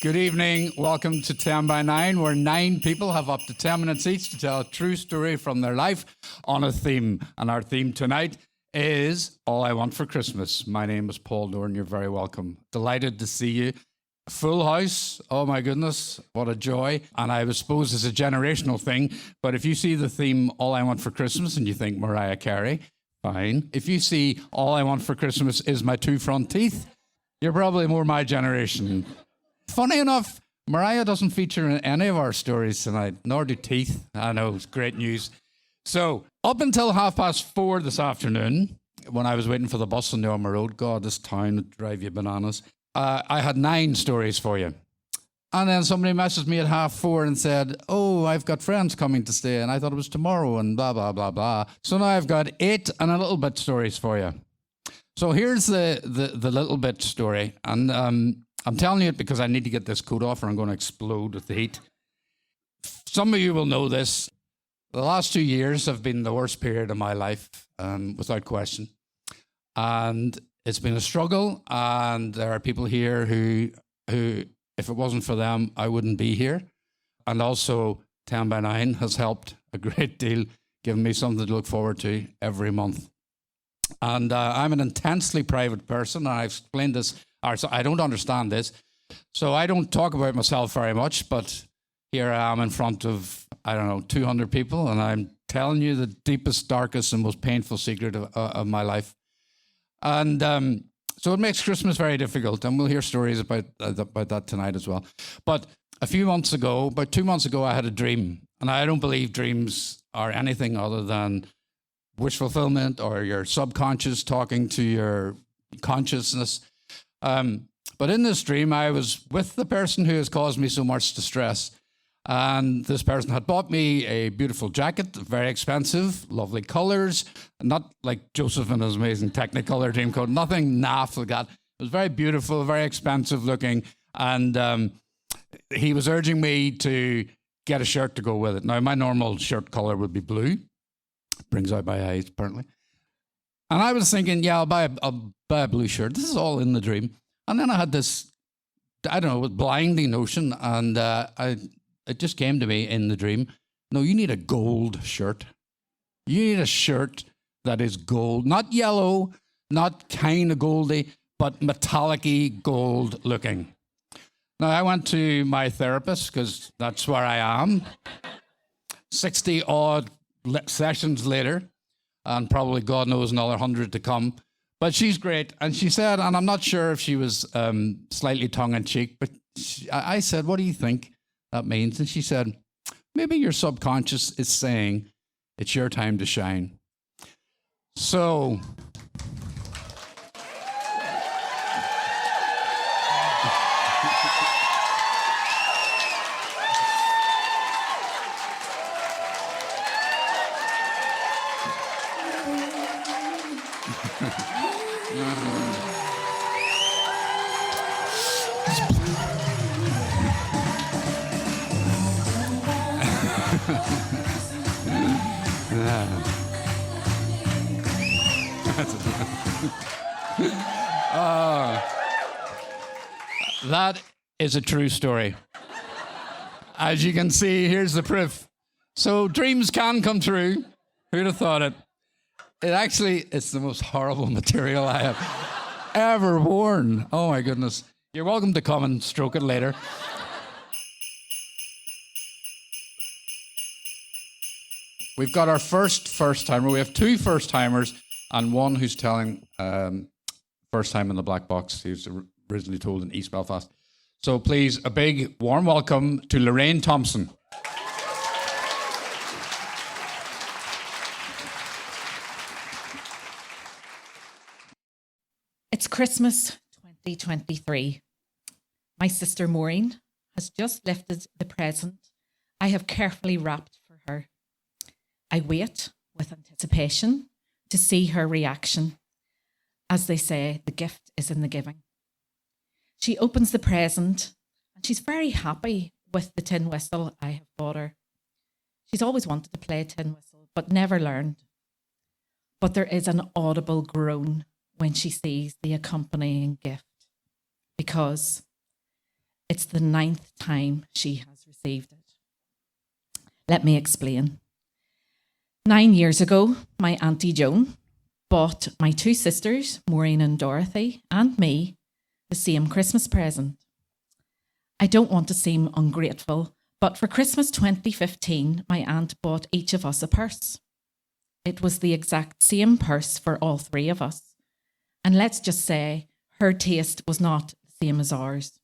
Good evening. Welcome to 10 by 9, where 9 people have up to 10 minutes each to tell a true story from their life on a theme. And our theme tonight is All I Want for Christmas. My name is Paul Dorn. You're very welcome. Delighted to see you. Full house. Oh my goodness. What a joy. And I suppose it's a generational thing. But if you see the theme All I Want for Christmas and you think Mariah Carey, fine. If you see All I Want for Christmas is my 2 front teeth, you're probably more my generation. Funny enough, Mariah doesn't feature in any of our stories tonight, nor do teeth. I know, it's great news. So, up until 4:30 this afternoon, when I was waiting for the bus on the Ormer Road, God, this town would drive you bananas, I had 9 stories for you. And then somebody messaged me at 4:30 and said, oh, I've got friends coming to stay, and I thought it was tomorrow, and blah, blah, blah, blah. So now I've got 8 and a little bit stories for you. So here's the little bit story, and I'm telling you it because I need to get this coat off or I'm going to explode with the heat. Some of you will know this. The last 2 years have been the worst period of my life, without question. And it's been a struggle, and there are people here who, if it wasn't for them, I wouldn't be here. And also, 10 by 9 has helped a great deal, giving me something to look forward to every month. And I'm an intensely private person, and I've explained this. So I don't understand this. So I don't talk about myself very much, but here I am in front of, 200 people, and I'm telling you the deepest, darkest, and most painful secret of my life. And so it makes Christmas very difficult, and we'll hear stories about that tonight as well. But a few months ago, about 2 months ago, I had a dream, and I don't believe dreams are anything other than wish fulfillment or your subconscious talking to your consciousness. But in this dream, I was with the person who has caused me so much distress. And this person had bought me a beautiful jacket, very expensive, lovely colors, not like Joseph and his amazing Technicolor dream coat, nothing naff like that. It was very beautiful, very expensive looking. And he was urging me to get a shirt to go with it. Now, my normal shirt color would be blue. Brings out my eyes, apparently. And I was thinking, yeah, I'll buy a blue shirt. This is all in the dream. And then I had this, blinding notion, and it just came to me in the dream. No, you need a gold shirt. You need a shirt that is gold, not yellow, not kind of goldy, but metallic-y gold looking. Now, I went to my therapist, because that's where I am. 60-odd sessions later, and probably God knows another 100 to come. But she's great. And she said, and I'm not sure if she was slightly tongue-in-cheek, but I said, what do you think that means? And she said, maybe your subconscious is saying it's your time to shine. So that is a true story. As you can see, here's the proof. So dreams can come true. Who'd have thought it? It's the most horrible material I have ever worn. Oh my goodness. You're welcome to come and stroke it later. We've got our first-timer. We have 2 first-timers and one who's telling first time in the black box. He was originally told in East Belfast. So please, a big, warm welcome to Lorraine Thompson. It's Christmas 2023. My sister Maureen has just lifted the present I have carefully wrapped for her. I wait with anticipation to see her reaction. As they say, the gift is in the giving. She opens the present and she's very happy with the tin whistle I have bought her. She's always wanted to play a tin whistle, but never learned. But there is an audible groan when she sees the accompanying gift, because It's the 9th time she has received it. Let me explain. 9 years ago, my Auntie Joan bought my 2 sisters, Maureen and Dorothy, and me, the same Christmas present. I don't want to seem ungrateful, but for Christmas 2015, my aunt bought each of us a purse. It was the exact same purse for all 3 of us. And let's just say her taste was not the same as ours.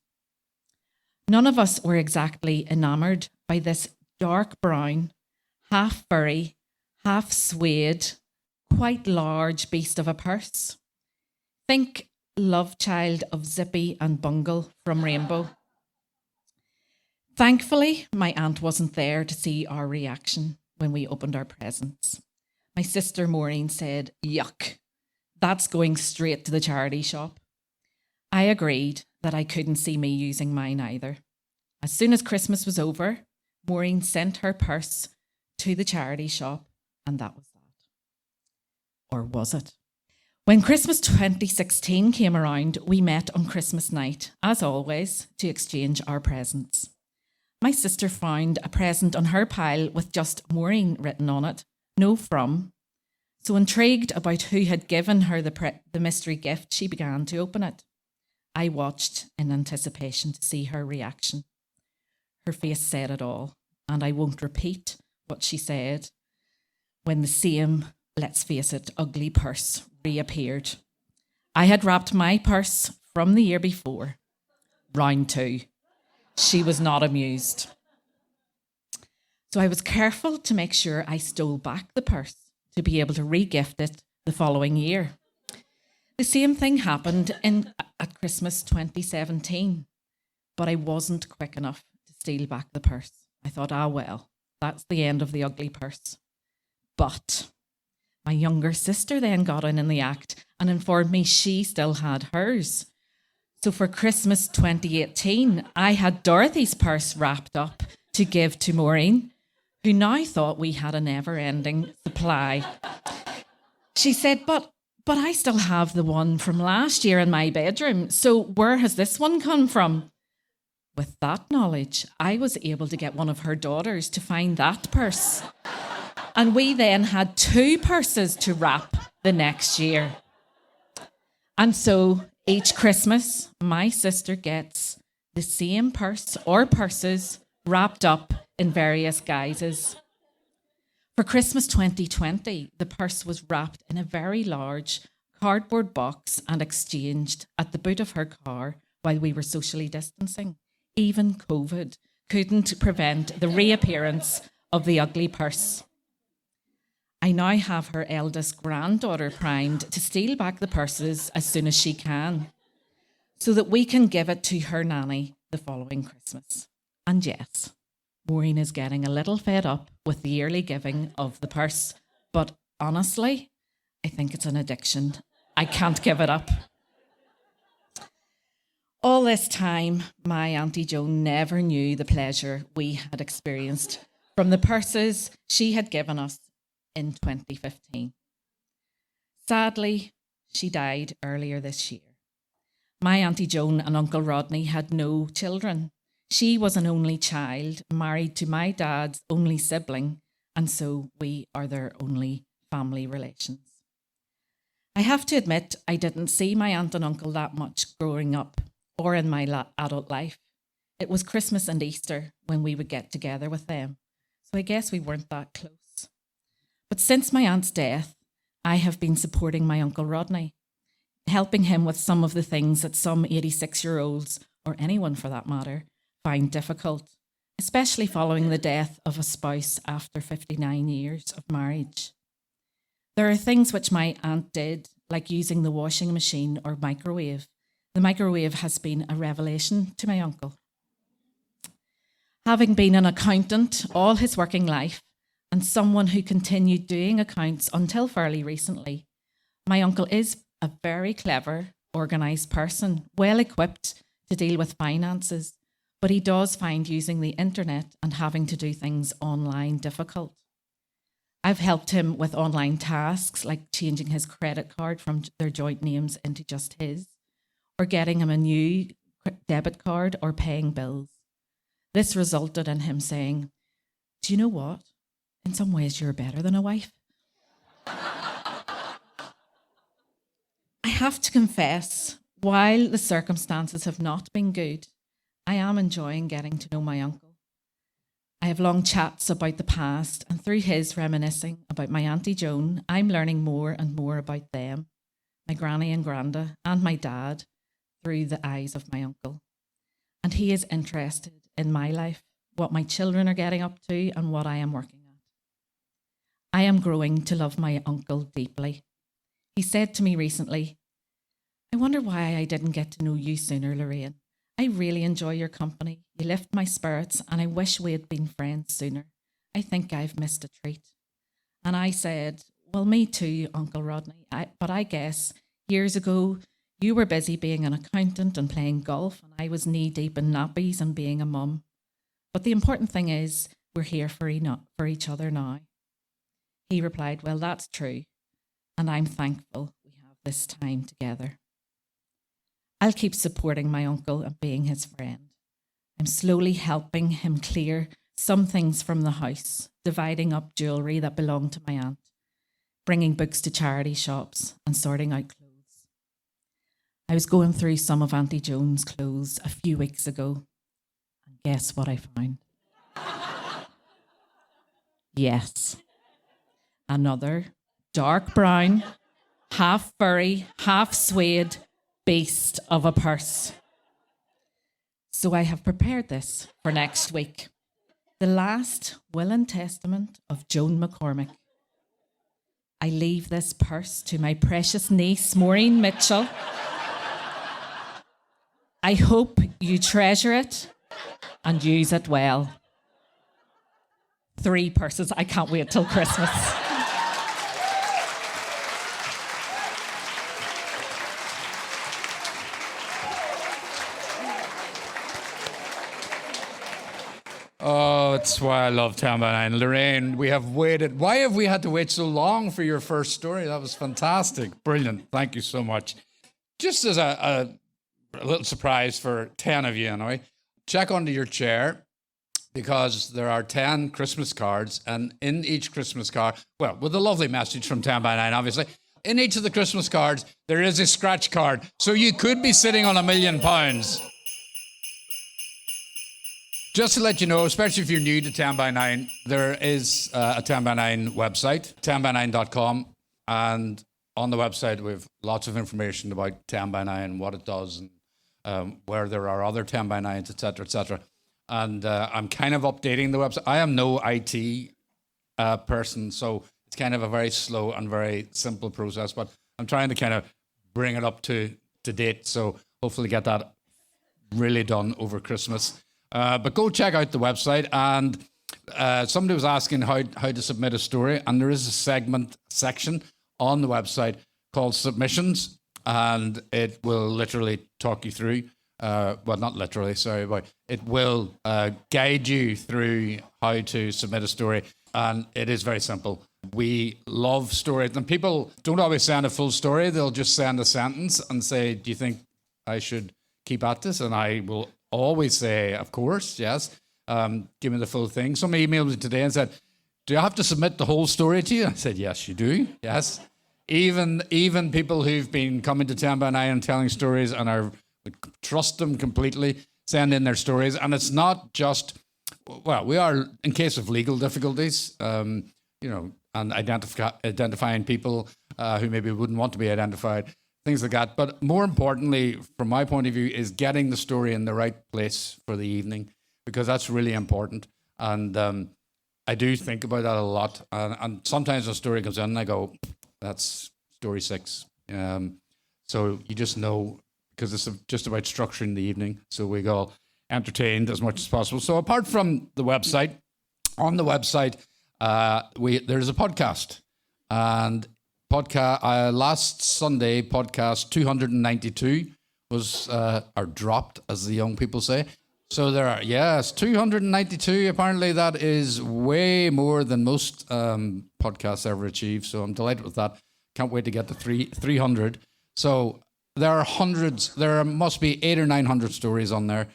None of us were exactly enamoured by this dark brown, half furry, half suede, quite large beast of a purse. Think love child of Zippy and Bungle from Rainbow. Thankfully, my aunt wasn't there to see our reaction when we opened our presents. My sister Maureen said, "Yuck, that's going straight to the charity shop." I agreed that I couldn't see me using mine either. As soon as Christmas was over, Maureen sent her purse to the charity shop, and that was that. Or was it? When Christmas 2016 came around, we met on Christmas night, as always, to exchange our presents. My sister found a present on her pile with just Maureen written on it, no from. So intrigued about who had given her the mystery gift, she began to open it. I watched in anticipation to see her reaction. Her face said it all, and I won't repeat what she said when the same, let's face it, ugly purse reappeared. I had wrapped my purse from the year before. Round 2. She was not amused. So I was careful to make sure I stole back the purse to be able to re-gift it the following year. The same thing happened at Christmas 2017, but I wasn't quick enough to steal back the purse. I thought, well, that's the end of the ugly purse. But my younger sister then got in the act and informed me she still had hers. So for Christmas 2018, I had Dorothy's purse wrapped up to give to Maureen, who now thought we had a never-ending supply. She said, but I still have the one from last year in my bedroom, so where has this one come from? With that knowledge, I was able to get one of her daughters to find that purse. And we then had 2 purses to wrap the next year. And so each Christmas, my sister gets the same purse or purses wrapped up in various guises. For Christmas 2020, the purse was wrapped in a very large cardboard box and exchanged at the boot of her car while we were socially distancing. Even COVID couldn't prevent the reappearance of the ugly purse. I now have her eldest granddaughter primed to steal back the purses as soon as she can, so that we can give it to her nanny the following Christmas. And yes, Maureen is getting a little fed up with the yearly giving of the purse, but honestly, I think it's an addiction. I can't give it up. All this time, my Auntie Joan never knew the pleasure we had experienced from the purses she had given us in 2015. Sadly, she died earlier this year. My Auntie Joan and Uncle Rodney had no children. She was an only child, married to my dad's only sibling, and so we are their only family relations. I have to admit, I didn't see my aunt and uncle that much growing up or in my adult life. It was Christmas and Easter when we would get together with them, so I guess we weren't that close. But since my aunt's death, I have been supporting my Uncle Rodney, helping him with some of the things that some 86-year-olds, or anyone for that matter, find difficult, especially following the death of a spouse after 59 years of marriage. There are things which my aunt did, like using the washing machine or microwave. The microwave has been a revelation to my uncle. Having been an accountant all his working life, and someone who continued doing accounts until fairly recently, my uncle is a very clever, organised person, well equipped to deal with finances, but he does find using the internet and having to do things online difficult. I've helped him with online tasks like changing his credit card from their joint names into just his, or getting him a new debit card or paying bills. This resulted in him saying, "Do you know what? In some ways, you're better than a wife." I have to confess, while the circumstances have not been good, I am enjoying getting to know my uncle. I have long chats about the past, and through his reminiscing about my Auntie Joan, I'm learning more and more about them, my granny and granda, and my dad, through the eyes of my uncle. And he is interested in my life, what my children are getting up to, and what I am working at. I am growing to love my uncle deeply. He said to me recently, "I wonder why I didn't get to know you sooner, Lorraine. I really enjoy your company. You lift my spirits, and I wish we had been friends sooner. I think I've missed a treat." And I said, "Well, me too, Uncle Rodney. But I guess years ago, you were busy being an accountant and playing golf, and I was knee-deep in nappies and being a mum. But the important thing is we're here for each other now." He replied, "Well, that's true, and I'm thankful we have this time together." I'll keep supporting my uncle and being his friend. I'm slowly helping him clear some things from the house, dividing up jewellery that belonged to my aunt, bringing books to charity shops, and sorting out clothes. I was going through some of Auntie Joan's clothes a few weeks ago, and guess what I found? Yes, another dark brown, half furry, half suede beast of a purse. So I have prepared this for next week. The last will and testament of Joan McCormick. I leave this purse to my precious niece, Maureen Mitchell. I hope you treasure it and use it well. 3 purses. I can't wait till Christmas. Oh, it's why I love Town by Nine. Lorraine, we have waited. Why have we had to wait so long for your first story? That was fantastic. Brilliant. Thank you so much. Just as a little surprise for 10 of you, anyway, check under your chair because there are 10 Christmas cards. And in each Christmas card, well, with a lovely message from Town by Nine, obviously, in each of the Christmas cards, there is a scratch card. So you could be sitting on £1 million. Just to let you know, especially if you're new to 10 by 9, there is a 10 by 9 website, 10by9.com. And on the website, we have lots of information about 10 by 9, what it does, and where there are other 10 by 9s, et cetera, et cetera. And I'm kind of updating the website. I am no IT person, so it's kind of a very slow and very simple process. But I'm trying to kind of bring it up to date. So hopefully get that really done over Christmas. But go check out the website. And somebody was asking how to submit a story. And there is a section on the website called Submissions. And it will literally talk you through. Well, not literally, sorry. But it will guide you through how to submit a story. And it is very simple. We love stories. And people don't always send a full story. They'll just send a sentence and say, "Do you think I should keep at this?" And I will always say, "Of course, yes. Give me the full thing." Somebody emailed me today and said, "Do you have to submit the whole story to you?" I said, "Yes, you do. Yes." Even people who've been coming to 10 by 9 and telling stories and trust them completely, send in their stories. And it's not just, well, we are, in case of legal difficulties, and identifying people who maybe wouldn't want to be identified, things like that. But more importantly, from my point of view, is getting the story in the right place for the evening, because that's really important. And I do think about that a lot. And sometimes a story comes in and I go, "That's story 6." So you just know, because it's just about structuring the evening. So we go entertained as much as possible. So apart from the website, on the website, there's a podcast. And last Sunday, podcast 292 was or dropped, as the young people say. So there are, yes, 292. Apparently that is way more than most podcasts ever achieve. So I'm delighted with that. Can't wait to get to 300. So there are hundreds. There must be 800 or 900 stories on there.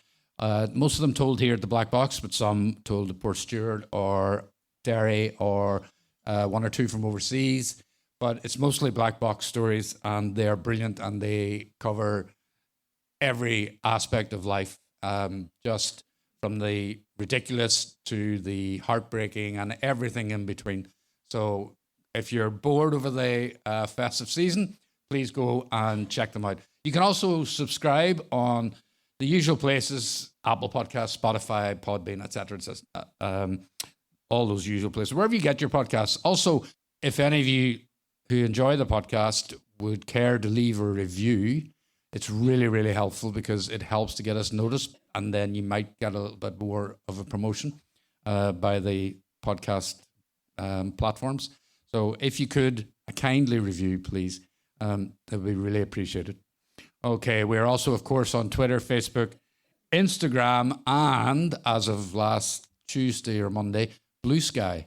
Most of them told here at the Black Box, but some told at Port Stewart or Derry or one or two from overseas. But it's mostly Black Box stories, and they are brilliant, and they cover every aspect of life, just from the ridiculous to the heartbreaking and everything in between. So if you're bored over the festive season, please go and check them out. You can also subscribe on the usual places: Apple Podcasts, Spotify, Podbean, etc. All those usual places, wherever you get your podcasts. Also, if any of you who enjoy the podcast would care to leave a review, it's really, really helpful because it helps to get us noticed, and then you might get a little bit more of a promotion by the podcast platforms. So if you could, a kindly review, please, that would be really appreciated. Okay, we're also, of course, on Twitter, Facebook, Instagram, and as of last Tuesday or Monday, Blue Sky.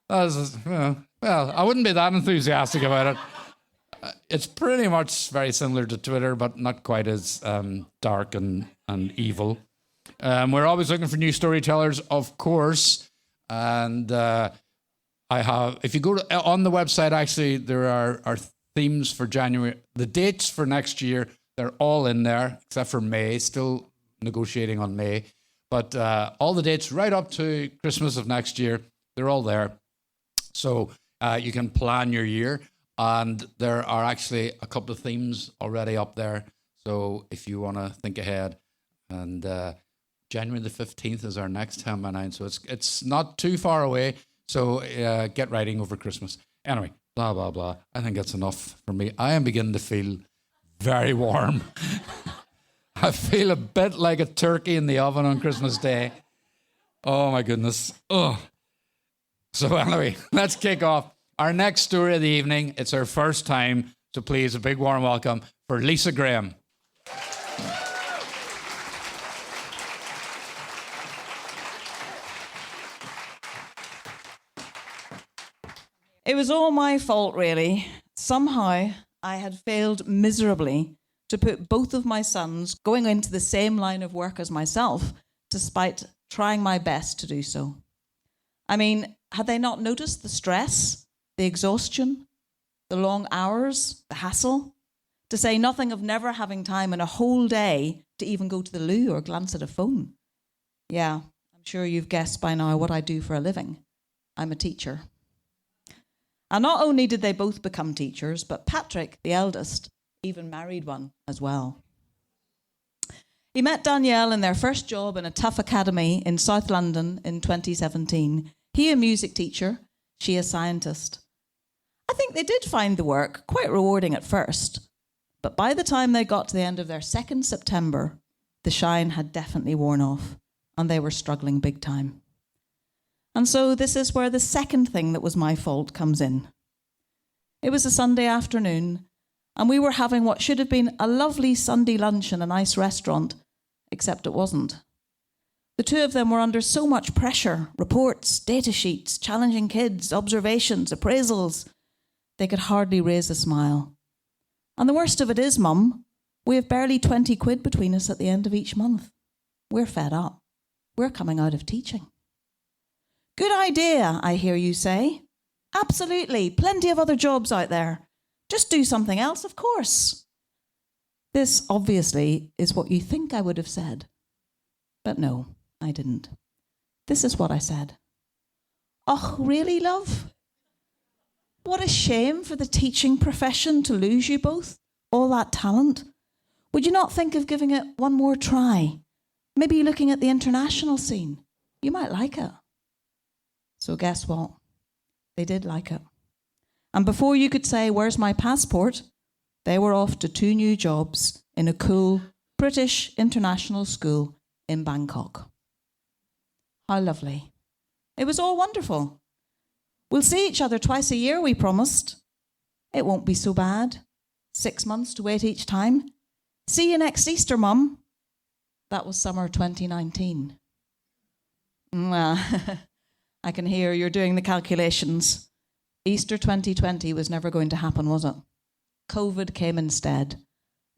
Well, I wouldn't be that enthusiastic about it. It's pretty much very similar to Twitter, but not quite as dark and evil. We're always looking for new storytellers, of course. And I have, if you go to, on the website, actually, there are themes for January. The dates for next year, they're all in there, except for May, still negotiating on May. But all the dates right up to Christmas of next year, they're all there. So you can plan your year. And there are actually a couple of themes already up there. So if you want to think ahead, and January the 15th is our next 10 by 9. So it's not too far away. So get writing over Christmas. Anyway, blah, blah, blah. I think that's enough for me. I am beginning to feel very warm. I feel a bit like a turkey in the oven on Christmas Day. Oh, my goodness. Oh. So anyway, let's kick off. Our next story of the evening, it's her first time, so please, a big warm welcome for Lisa Graham. It was all my fault, really. Somehow, I had failed miserably to put both of my sons going into the same line of work as myself, despite trying my best to do so. I mean, had they not noticed the stress, the exhaustion, the long hours, the hassle, to say nothing of never having time in a whole day to even go to the loo or glance at a phone? Yeah, I'm sure you've guessed by now what I do for a living. I'm a teacher. And not only did they both become teachers, but Patrick, the eldest, even married one as well. He met Danielle in their first job in a tough academy in South London in 2017. He a music teacher, she a scientist. I think they did find the work quite rewarding at first, but by the time they got to the end of their second September, the shine had definitely worn off, and they were struggling big time. And so this is where the second thing that was my fault comes in. It was a Sunday afternoon, and we were having what should have been a lovely Sunday lunch in a nice restaurant, except it wasn't. The two of them were under so much pressure, reports, data sheets, challenging kids, observations, appraisals. They could hardly raise a smile. And the worst of it is, Mum, we have barely 20 quid between us at the end of each month. We're fed up. We're coming out of teaching. Good idea, I hear you say. Absolutely, plenty of other jobs out there. Just do something else, of course. This, obviously, is what you think I would have said. But no, I didn't. This is what I said. Oh, really, love? What a shame for the teaching profession to lose you both, all that talent. Would you not think of giving it one more try? Maybe looking at the international scene. You might like it. So guess what? They did like it. And before you could say, where's my passport? They were off to 2 new jobs in a cool British international school in Bangkok. How lovely. It was all wonderful. We'll see each other twice a year, we promised. It won't be so bad. 6 months to wait each time. See you next Easter, Mum. That was summer 2019. Well, I can hear you're doing the calculations. Easter 2020 was never going to happen, was it? COVID came instead,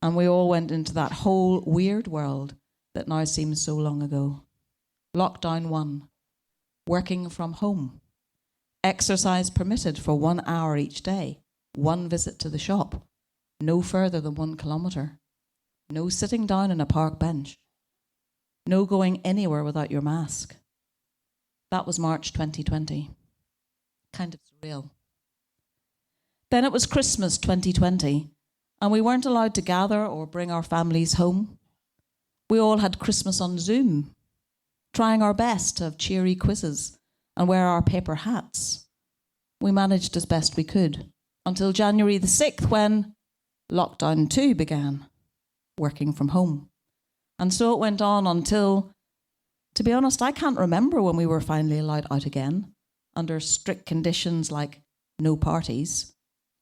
and we all went into that whole weird world that now seems so long ago. Lockdown 1, working from home, exercise permitted for 1 hour each day, 1 visit to the shop, no further than 1 kilometre, no sitting down on a park bench, no going anywhere without your mask. That was March 2020. Kind of surreal. Then it was Christmas 2020, and we weren't allowed to gather or bring our families home. We all had Christmas on Zoom, trying our best to have cheery quizzes and wear our paper hats. We managed as best we could until January the 6th, when lockdown 2 began, working from home. And so it went on until, to be honest, I can't remember when we were finally allowed out again, under strict conditions like no parties,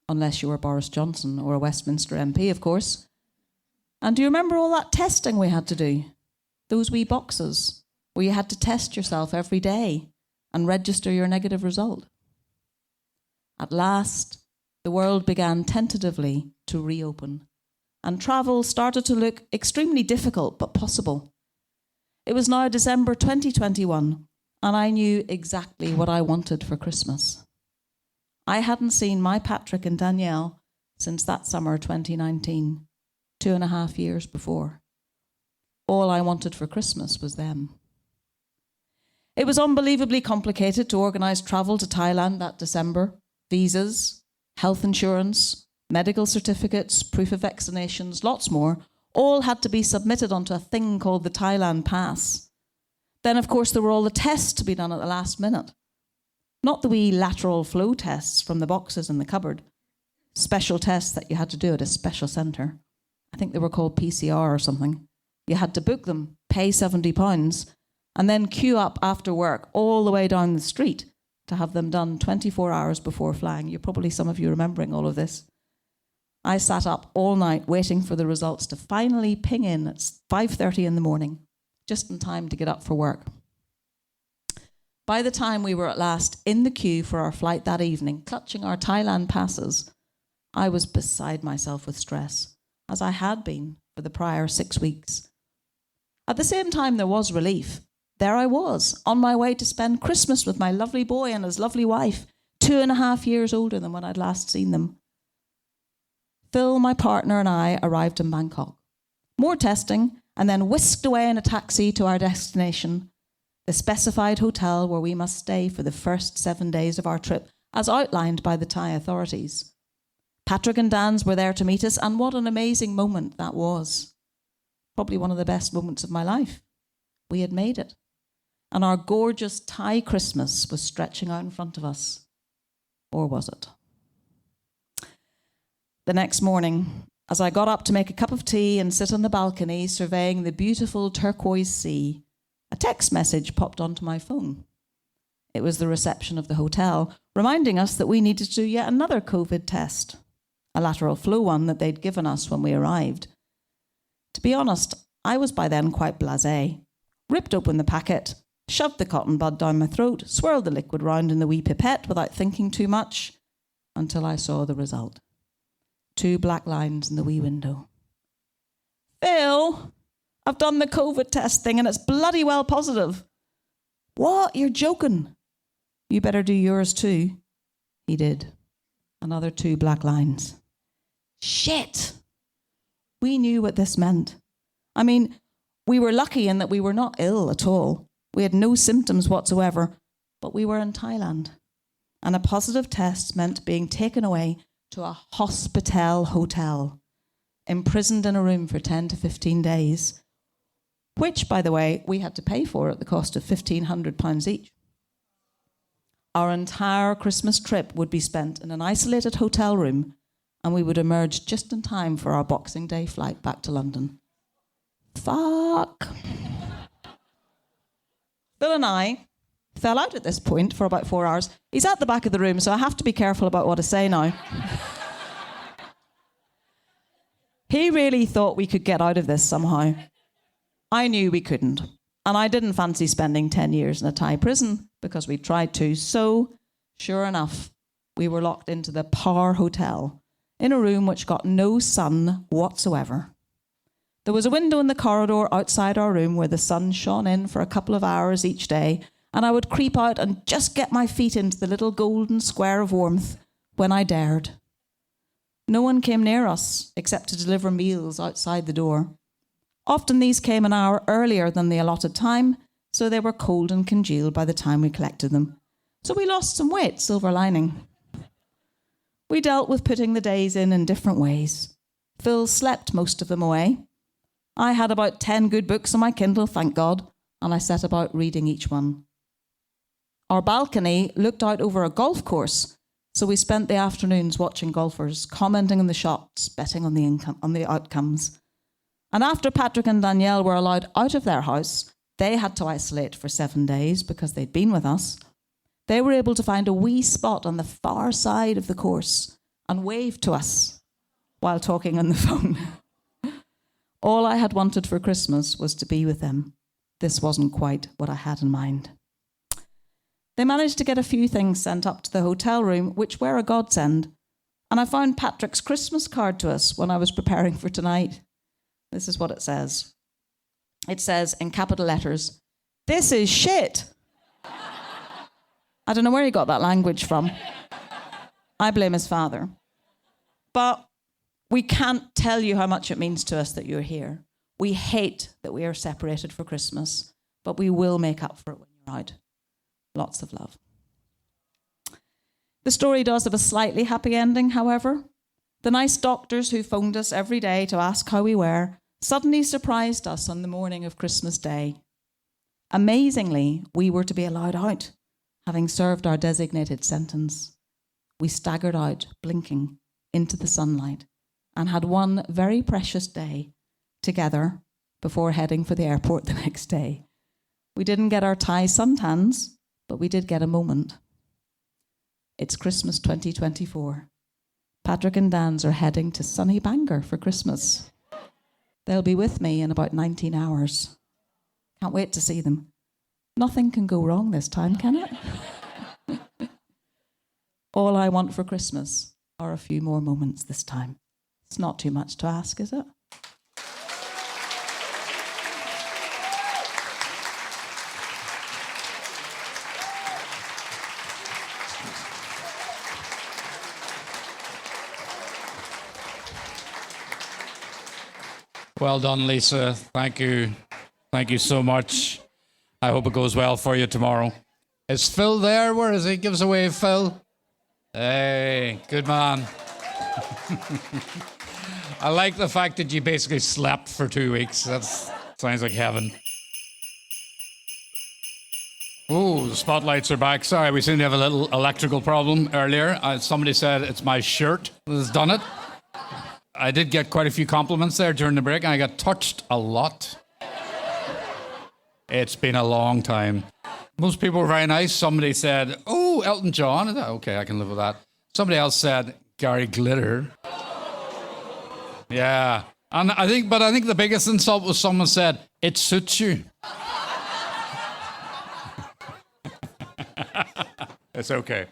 unless you were Boris Johnson or a Westminster MP, of course. And do you remember all that testing we had to do? Those wee boxes where you had to test yourself every day and register your negative result. At last, the world began tentatively to reopen, and travel started to look extremely difficult but possible. It was now December 2021, and I knew exactly what I wanted for Christmas. I hadn't seen my Patrick and Danielle since that summer 2019, 2.5 years before. All I wanted for Christmas was them. It was unbelievably complicated to organise travel to Thailand that December. Visas, health insurance, medical certificates, proof of vaccinations, lots more, all had to be submitted onto a thing called the Thailand Pass. Then, of course, there were all the tests to be done at the last minute. Not the wee lateral flow tests from the boxes in the cupboard. Special tests that you had to do at a special centre. I think they were called PCR or something. You had to book them, pay £70, and then queue up after work all the way down the street to have them done 24 hours before flying. You're probably, some of you, remembering all of this. I sat up all night waiting for the results to finally ping in at 5:30 in the morning, just in time to get up for work. By the time we were at last in the queue for our flight that evening, clutching our Thailand passes, I was beside myself with stress, as I had been for the prior 6 weeks. At the same time, there was relief. There I was, on my way to spend Christmas with my lovely boy and his lovely wife, 2.5 years older than when I'd last seen them. Phil, my partner, and I arrived in Bangkok. More testing, and then whisked away in a taxi to our destination, the specified hotel where we must stay for the first 7 days of our trip, as outlined by the Thai authorities. Patrick and Dan's were there to meet us, and what an amazing moment that was. Probably one of the best moments of my life. We had made it, and our gorgeous Thai Christmas was stretching out in front of us. Or was it? The next morning, as I got up to make a cup of tea and sit on the balcony surveying the beautiful turquoise sea, a text message popped onto my phone. It was the reception of the hotel, reminding us that we needed to do yet another COVID test, a lateral flow one that they'd given us when we arrived. To be honest, I was by then quite blasé. Ripped open the packet, shoved the cotton bud down my throat, swirled the liquid round in the wee pipette without thinking too much, until I saw the result. 2 black lines in the wee window. Phil, I've done the COVID test thing and it's bloody well positive. What? You're joking. You better do yours too. He did. Another 2 black lines. Shit. We knew what this meant. I mean, we were lucky in that we were not ill at all. We had no symptoms whatsoever, but we were in Thailand. And a positive test meant being taken away to a hospital hotel, imprisoned in a room for 10 to 15 days, which, by the way, we had to pay for at the cost of £1,500 each. Our entire Christmas trip would be spent in an isolated hotel room, and we would emerge just in time for our Boxing Day flight back to London. Fuck. Phil and I fell out at this point for about 4 hours. He's at the back of the room, so I have to be careful about what I say now. He really thought we could get out of this somehow. I knew we couldn't, and I didn't fancy spending 10 years in a Thai prison because we tried to. So, sure enough, we were locked into the Power Hotel in a room which got no sun whatsoever. There was a window in the corridor outside our room where the sun shone in for a couple of hours each day, and I would creep out and just get my feet into the little golden square of warmth when I dared. No one came near us except to deliver meals outside the door. Often these came an hour earlier than the allotted time, so they were cold and congealed by the time we collected them. So we lost some weight, silver lining. We dealt with putting the days in different ways. Phil slept most of them away. I had about 10 good books on my Kindle, thank God, and I set about reading each one. Our balcony looked out over a golf course, so we spent the afternoons watching golfers, commenting on the shots, betting on the outcomes. And after Patrick and Danielle were allowed out of their house, they had to isolate for 7 days because they'd been with us. They were able to find a wee spot on the far side of the course and wave to us while talking on the phone. All I had wanted for Christmas was to be with them. This wasn't quite what I had in mind. They managed to get a few things sent up to the hotel room, which were a godsend. And I found Patrick's Christmas card to us when I was preparing for tonight. This is what it says. It says in capital letters, "This is shit." I don't know where he got that language from. I blame his father. But we can't tell you how much it means to us that you're here. We hate that we are separated for Christmas, but we will make up for it when you're out. Lots of love. The story does have a slightly happy ending, however. The nice doctors who phoned us every day to ask how we were suddenly surprised us on the morning of Christmas Day. Amazingly, we were to be allowed out, having served our designated sentence. We staggered out, blinking, into the sunlight, and had one very precious day together before heading for the airport the next day. We didn't get our Thai suntans, but we did get a moment. It's Christmas 2024. Patrick and Dan's are heading to sunny Bangor for Christmas. They'll be with me in about 19 hours. Can't wait to see them. Nothing can go wrong this time, can it? All I want for Christmas are a few more moments this time. It's not too much to ask, is it? Well done, Lisa. Thank you. Thank you so much. I hope it goes well for you tomorrow. Is Phil there? Where is he? Give us a wave, Phil. Hey, good man. I like the fact that you basically slept for 2 weeks. That sounds like heaven. Oh, the spotlights are back. Sorry, we seem to have a little electrical problem earlier. Somebody said it's my shirt that has done it. I did get quite a few compliments there during the break, and I got touched a lot. It's been a long time. Most people were very nice. Somebody said, "Oh, Elton John." I thought, okay, I can live with that. Somebody else said, "Gary Glitter." Yeah. And I think the biggest insult was someone said, "It suits you." It's okay.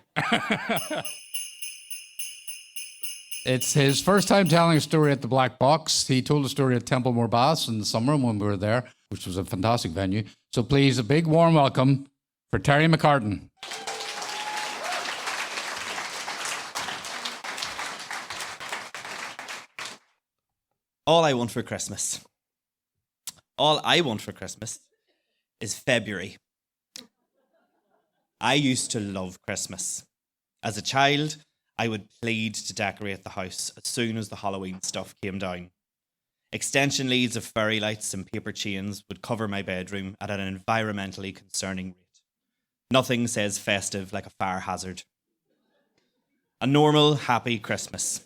It's his first time telling a story at the Black Box. He told a story at Templemore Baths in the summer when we were there, which was a fantastic venue. So please, a big warm welcome for Terry McCartan. All I want for Christmas. All I want for Christmas is February. I used to love Christmas. As a child, I would plead to decorate the house as soon as the Halloween stuff came down. Extension leads of fairy lights and paper chains would cover my bedroom at an environmentally concerning rate. Nothing says festive like a fire hazard. A normal, happy Christmas.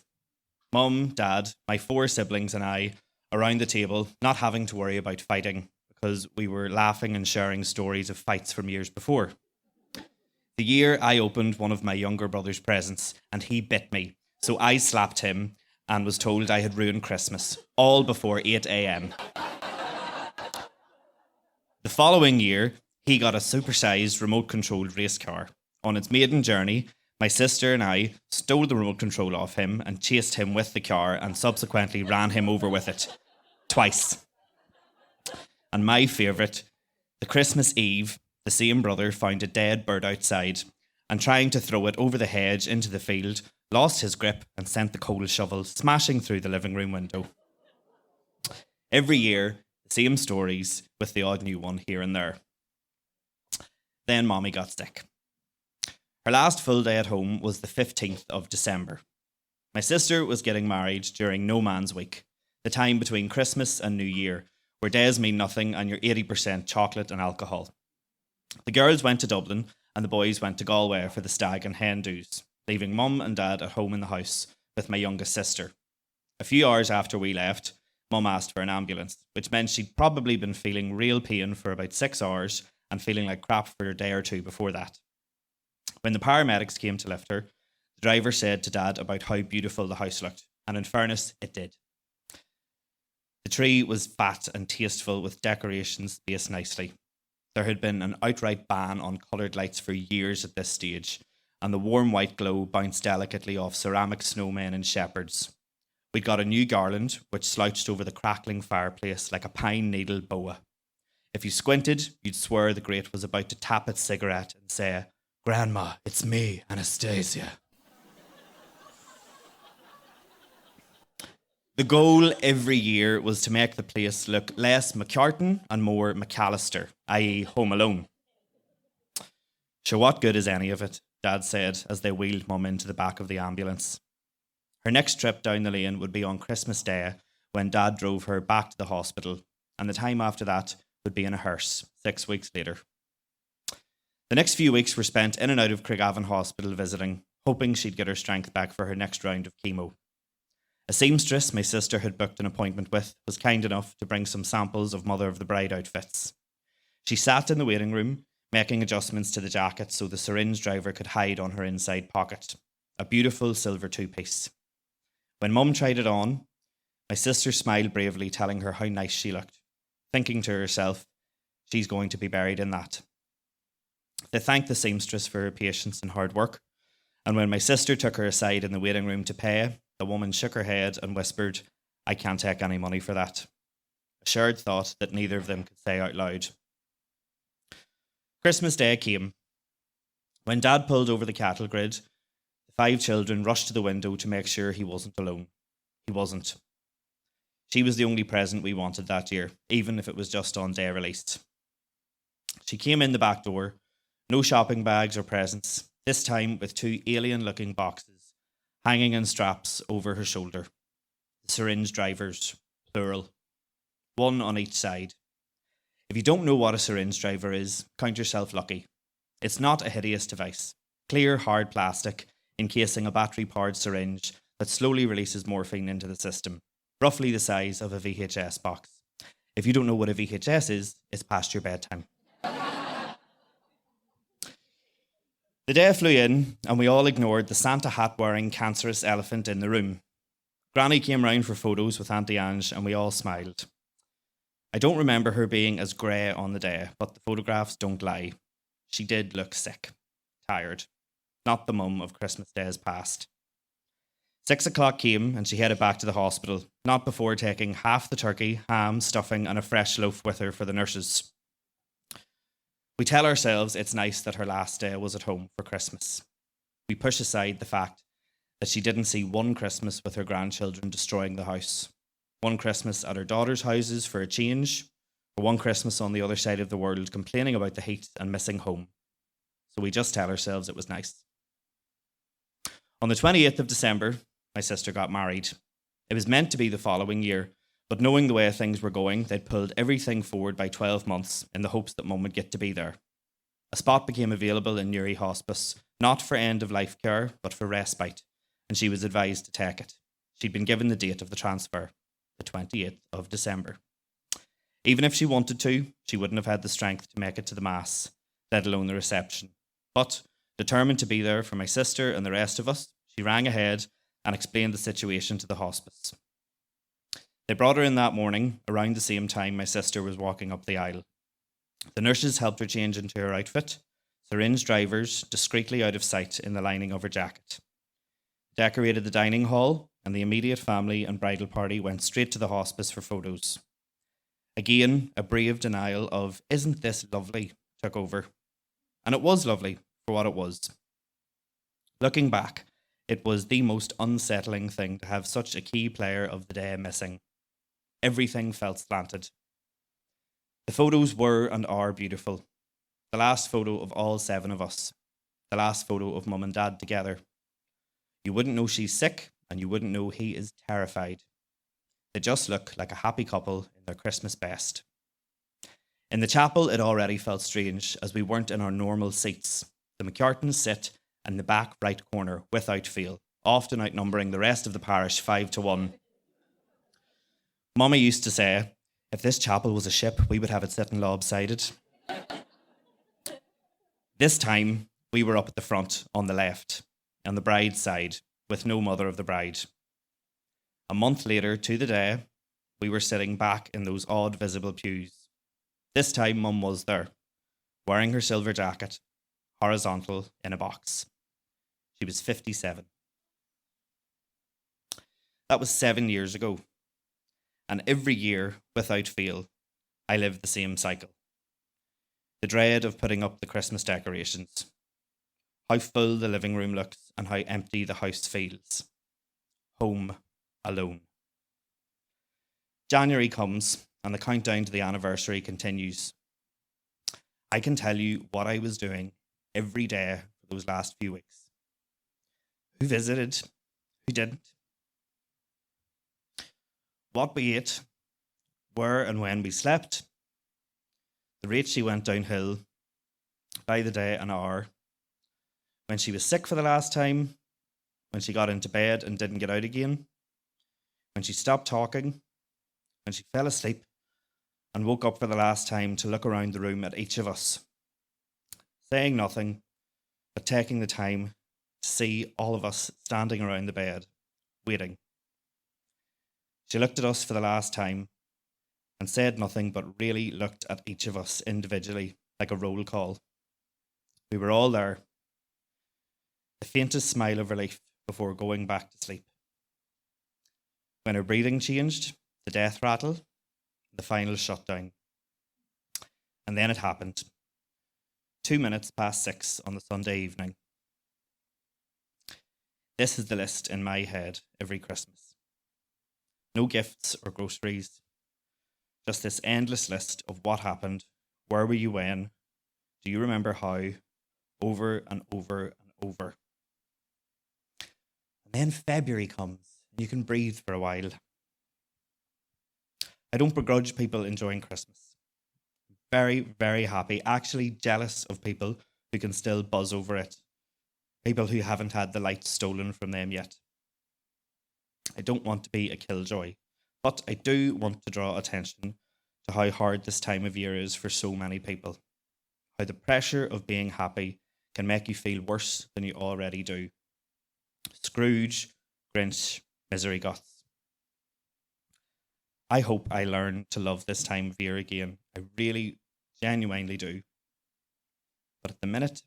Mum, Dad, my 4 siblings and I around the table, not having to worry about fighting because we were laughing and sharing stories of fights from years before. The year I opened one of my younger brother's presents and he bit me, so I slapped him and was told I had ruined Christmas, all before 8 a.m. The following year, he got a supersized remote-controlled race car. On its maiden journey, My sister and I stole the remote control off him and chased him with the car and subsequently ran him over with it twice. And my favourite, the Christmas Eve, the same brother found a dead bird outside and trying to throw it over the hedge into the field, lost his grip and sent the coal shovel smashing through the living room window. Every year, the same stories with the odd new one here and there. Then Mommy got sick. Her last full day at home was the 15th of December. My sister was getting married during No Man's Week, the time between Christmas and New Year, where days mean nothing and you're 80% chocolate and alcohol. The girls went to Dublin and the boys went to Galway for the stag and hen do's, leaving Mum and Dad at home in the house with my youngest sister. A few hours after we left, Mum asked for an ambulance, which meant she'd probably been feeling real pain for about 6 hours and feeling like crap for a day or two before that. When the paramedics came to lift her, the driver said to Dad about how beautiful the house looked, and in fairness, it did. The tree was fat and tasteful with decorations spaced nicely. There had been an outright ban on coloured lights for years at this stage, and the warm white glow bounced delicately off ceramic snowmen and shepherds. We'd got a new garland, which slouched over the crackling fireplace like a pine needle boa. If you squinted, you'd swear the grate was about to tap its cigarette and say, "Grandma, it's me, Anastasia." The goal every year was to make the place look less McCartan and more McAllister, i.e. Home Alone. Sure, what good is any of it? Dad said as they wheeled Mum into the back of the ambulance. Her next trip down the lane would be on Christmas Day when Dad drove her back to the hospital, and the time after that would be in a hearse 6 weeks later. The next few weeks were spent in and out of Craigavon Hospital visiting, hoping she'd get her strength back for her next round of chemo. A seamstress my sister had booked an appointment with was kind enough to bring some samples of Mother of the Bride outfits. She sat in the waiting room, making adjustments to the jacket so the syringe driver could hide on her inside pocket. A beautiful silver two-piece. When Mum tried it on, my sister smiled bravely, telling her how nice she looked, thinking to herself, she's going to be buried in that. They thanked the seamstress for her patience and hard work, and when my sister took her aside in the waiting room to pay, the woman shook her head and whispered, "I can't take any money for that." A shared thought that neither of them could say out loud. Christmas Day came. When Dad pulled over the cattle grid, the 5 children rushed to the window to make sure he wasn't alone. He wasn't. She was the only present we wanted that year, even if it was just on day release. She came in the back door, no shopping bags or presents, this time with 2 alien-looking boxes hanging in straps over her shoulder. The syringe drivers, plural. 1 on each side. If you don't know what a syringe driver is, count yourself lucky. It's not a hideous device. Clear, hard plastic encasing a battery-powered syringe that slowly releases morphine into the system, roughly the size of a VHS box. If you don't know what a VHS is, it's past your bedtime. The day flew in, and we all ignored the Santa hat-wearing cancerous elephant in the room. Granny came round for photos with Auntie Ange, and we all smiled. I don't remember her being as grey on the day, but the photographs don't lie. She did look sick, tired. Not the mum of Christmas days past. 6 o'clock came, and she headed back to the hospital, not before taking half the turkey, ham, stuffing, and a fresh loaf with her for the nurses. We tell ourselves it's nice that her last day was at home for Christmas. We push aside the fact that she didn't see one Christmas with her grandchildren destroying the house, one Christmas at her daughter's houses for a change, or one Christmas on the other side of the world complaining about the heat and missing home. So we just tell ourselves it was nice. On the 28th of December, my sister got married. It was meant to be the following year, but knowing the way things were going, they'd pulled everything forward by 12 months in the hopes that Mum would get to be there. A spot became available in Newry Hospice, not for end-of-life care, but for respite, and she was advised to take it. She'd been given the date of the transfer, the 28th of December. Even if she wanted to, she wouldn't have had the strength to make it to the Mass, let alone the reception. But, determined to be there for my sister and the rest of us, she rang ahead and explained the situation to the hospice. They brought her in that morning, around the same time my sister was walking up the aisle. The nurses helped her change into her outfit, syringe drivers discreetly out of sight in the lining of her jacket. Decorated the dining hall, and the immediate family and bridal party went straight to the hospice for photos. Again, a brave denial of, "Isn't this lovely?" took over. And it was lovely for what it was. Looking back, it was the most unsettling thing to have such a key player of the day missing. Everything felt slanted. The photos were and are beautiful. The last photo of all 7 of us. The last photo of Mum and Dad together. You wouldn't know she's sick, and you wouldn't know he is terrified. They just look like a happy couple in their Christmas best. In the chapel, it already felt strange, as we weren't in our normal seats. The McCartans sit in the back right corner, without fail, often outnumbering the rest of the parish 5-1. Mummy used to say, if this chapel was a ship, we would have it sitting lopsided. This time, we were up at the front, on the left, on the bride's side, with no mother of the bride. A month later, to the day, we were sitting back in those odd visible pews. This time, Mum was there, wearing her silver jacket, horizontal, in a box. She was 57. That was 7 years ago. And every year, without fail, I lived the same cycle. The dread of putting up the Christmas decorations. How full the living room looks and how empty the house feels. Home alone. January comes and the countdown to the anniversary continues. I can tell you what I was doing every day for those last few weeks. Who visited? Who didn't? What we ate, where and when we slept, the rate she went downhill by the day and hour, when she was sick for the last time, when she got into bed and didn't get out again, when she stopped talking, when she fell asleep and woke up for the last time to look around the room at each of us, saying nothing, but taking the time to see all of us standing around the bed, waiting. She looked at us for the last time and said nothing, but really looked at each of us individually like a roll call. We were all there. The faintest smile of relief before going back to sleep. When her breathing changed, the death rattle, the final shutdown. And then it happened. 2 minutes past 6 on the Sunday evening. This is the list in my head every Christmas. No gifts or groceries. Just this endless list of what happened, where were you when, do you remember how, over and over and over. And then February comes, and you can breathe for a while. I don't begrudge people enjoying Christmas. I'm very, very happy, actually jealous of people who can still buzz over it. People who haven't had the lights stolen from them yet. I don't want to be a killjoy, but I do want to draw attention to how hard this time of year is for so many people. How the pressure of being happy can make you feel worse than you already do. Scrooge, Grinch, misery guts. I hope I learn to love this time of year again. I really, genuinely do. But at the minute,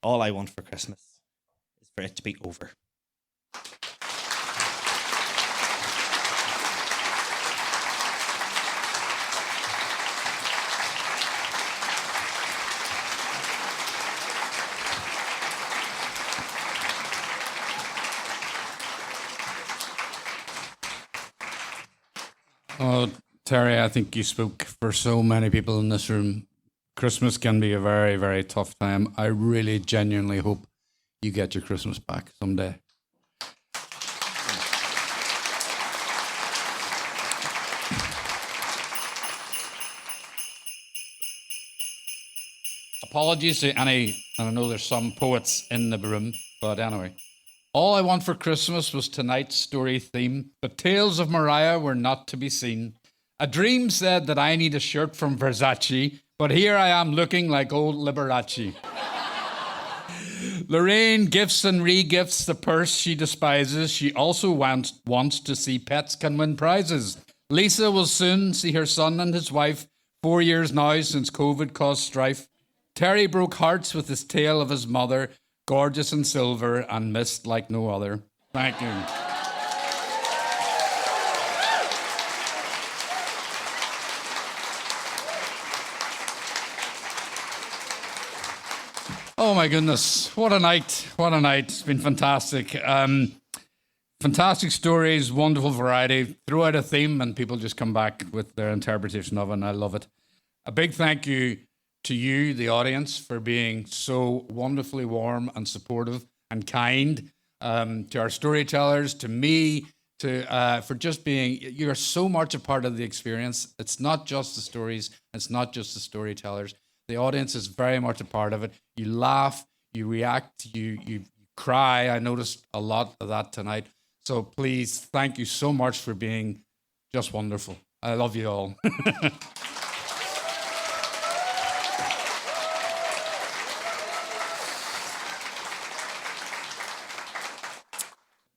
all I want for Christmas is for it to be over. Oh, Terry, I think you spoke for so many people in this room. Christmas can be a very, very tough time. I really genuinely hope you get your Christmas back someday. Apologies to any, and I know there's some poets in the room, but anyway. All I want for Christmas was tonight's story theme. The tales of Mariah were not to be seen. A dream said that I need a shirt from Versace, but here I am looking like old Liberace. Lorraine gifts and re-gifts the purse she despises. She also wants to see pets can win prizes. Lisa will soon see her son and his wife, 4 years now since COVID caused strife. Terry broke hearts with his tale of his mother, gorgeous in silver and mist like no other. Thank you. Oh my goodness, what a night, what a night. It's been fantastic. Fantastic stories, wonderful variety. Throw out a theme and people just come back with their interpretation of it, and I love it. A big thank you to you, the audience, for being so wonderfully warm and supportive and kind. To our storytellers, to me, for just being, you're so much a part of the experience. It's not just the stories, it's not just the storytellers. The audience is very much a part of it. You laugh, you react, you cry. I noticed a lot of that tonight. So please, thank you so much for being just wonderful. I love you all.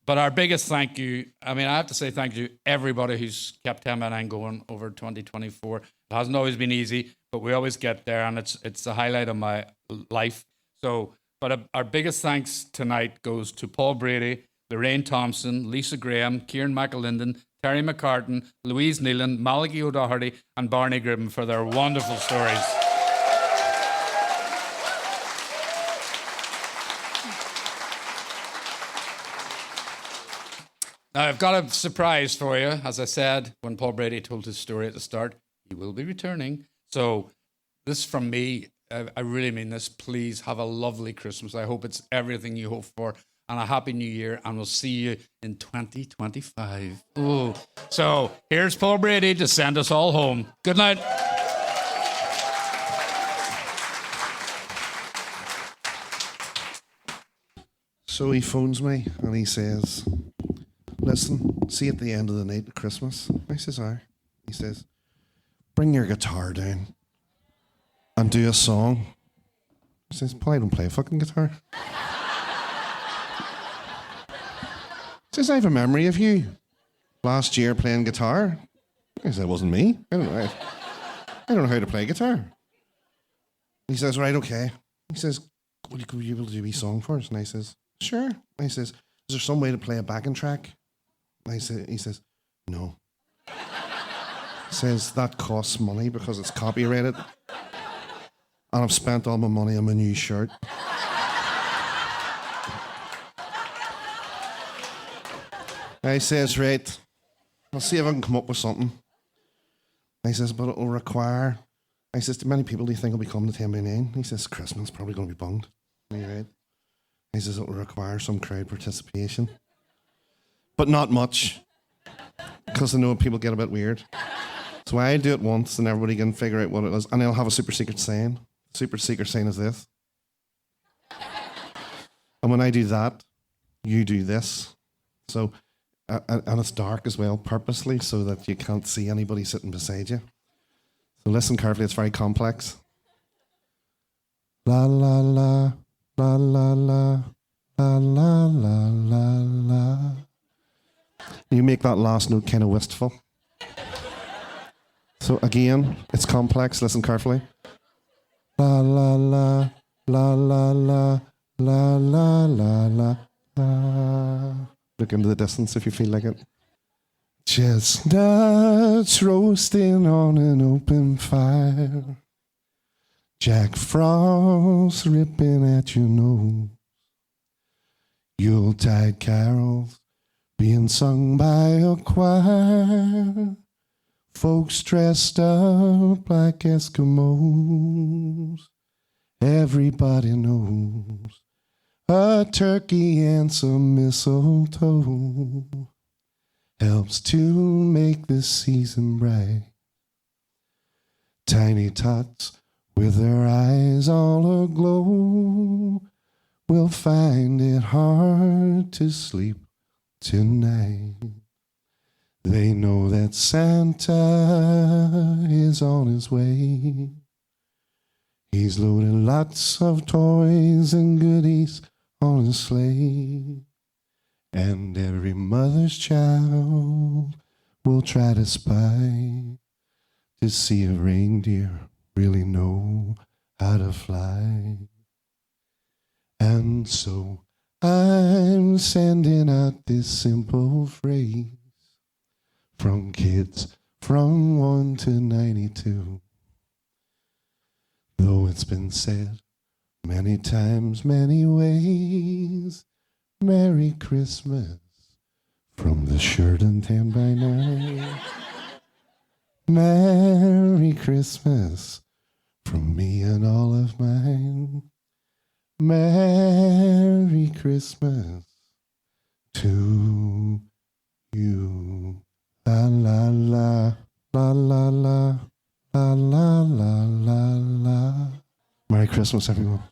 But our biggest thank you, I have to say thank you to everybody who's kept 10 by 9 going over 2024. It hasn't always been easy, but we always get there, and it's the highlight of my life. So, but our biggest thanks tonight goes to Paul Brady, Lorraine Thompson, Lisa Graham, Kieran McAlinden, Terry McCartan, Louise Neelan, Malachy O'Doherty, and Barney Gribben for their wonderful stories. Now, I've got a surprise for you. As I said, when Paul Brady told his story at the start, he will be returning. So this from me, I really mean this. Please have a lovely Christmas. I hope it's everything you hope for, and a happy new year, and we'll see you in 2025. Ooh. So here's Paul Brady to send us all home. Good night. So he phones me and he says, listen, see at the end of the night at Christmas. I says, aye. He says, bring your guitar down and do a song. He says, Paul, I don't play a fucking guitar. He says, I have a memory of you last year playing guitar. I said, it wasn't me. I don't know how to play guitar. He says, right, okay. He says, would you be able to do a wee song for us? And I says, sure. I says, is there some way to play a backing track? He says, no. He says, that costs money because it's copyrighted. And I've spent all my money on my new shirt. I says, right, I'll see if I can come up with something. I says, but it'll require... I says, many people do you think will be coming to 10 by 9? He says, Christmas, probably going to be bunged. Are you right? He says, it'll require some crowd participation. But not much. Because I know people get a bit weird. So I do it once and everybody can figure out what it is. And I'll have a super secret saying. The super secret saying is this. And when I do that, you do this. So, and it's dark as well, purposely, so that you can't see anybody sitting beside you. So listen carefully, it's very complex. La la la, la la la, la la la la la. You make that last note kind of wistful. So again, it's complex, listen carefully. La la la, la la la, la la la la la. Look into the distance if you feel like it. Chestnuts roasting on an open fire. Jack Frost ripping at your nose. Yuletide carols being sung by a choir. Folks dressed up like Eskimos. Everybody knows a turkey and some mistletoe helps to make this season bright. Tiny tots with their eyes all aglow will find it hard to sleep tonight. They know that Santa is on his way. He's loaded lots of toys and goodies on his sleigh. And every mother's child will try to spy to see if reindeer really know how to fly. And so I'm sending out this simple phrase from kids from 1 to 92. Though it's been said many times, many ways, Merry Christmas from the shirt and tan by night. Merry Christmas from me and all of mine. Merry Christmas to you. La la la, la la la, la la la la la. Merry Christmas, everyone.